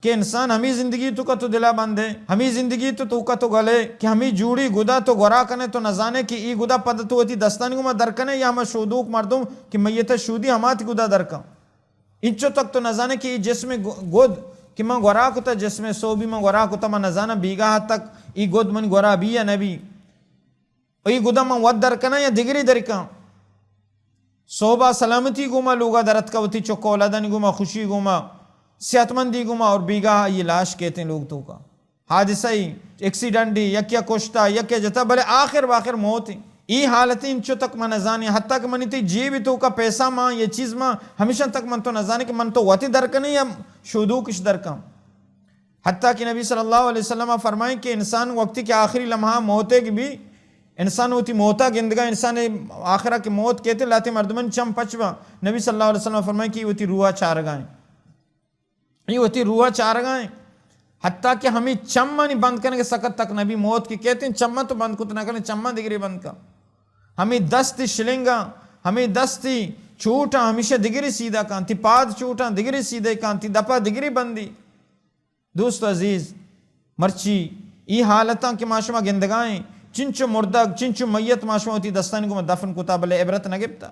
کہ انسان ہمیں زندگی تو کا تو دلا بندے ہمیں زندگی تو کا تو گلے کہ ہمیں جوڑی گدا تو گورا کنے تو نزانے کہ ای گدا پد تو ہوتی دستانی کو ما درکنے یا ہم شودوک مردم کہ میت شودی ہمات گدا درکا انچو تک تو نزانے کہ ای جسم گود کہ ما گورا کتا جسم سو بھی ما گورا کتا ما نزانا بیگا حد تک ای گود من گورا بھی یا نبی ای گدا ما ود درکنا یا دگری درکا صوبہ سلامتی گوما لوگا درت کا وتی چکو اولادانی گوما خوشی گوما صحت مندی گما اور بیگا یہ لاش کہتے ہیں لوگ تو کا حادثہ ہی ایکسیڈنٹ ہی یک یا کوشتا یک یا جتا بلے آخر باخر موت ہی ای حالتیں انچو تک من نزانی حتیٰ کہ منی تی جی بھی تو کا پیسہ ماں یہ چیز ماں ہمیشہ تک من تو نزانی کہ من تو واتی درکنے یا شودو کش درکاں حتیٰ کہ نبی صلی اللہ علیہ وسلم فرمائیں کہ انسان وقتی کے آخری لمحہ موتے کی بھی انسان ہوتی موتا گندگا انسان آخرہ کی موت کہتے لاتے مردمن چم پچوا نبی صلی اللہ علیہ وسلم فرمائیں کہ یہ ہوتی روح چارگائیں یہ ہوتی روح چارگائیں حتیٰ کہ ہمیں چمہ نہیں بند کرنے کے سکت تک نبی موت کی کہتے ہیں چمہ تو بند کت نہ کرنے چمہ دگری بند کا ہمیں دستی شلنگا ہمیں دستی چوٹا ہمیشہ دگری سیدھا کانتی پاد چوٹا دگری سیدھے کانتی دپا دگری بندی دوست عزیز مرچی ای حالتاں کہ معاشمہ گندگائیں چنچو مردگ چنچو میت معاشمہ ہوتی دستانی کو میں دفن کتا بلے عبرت نگبتا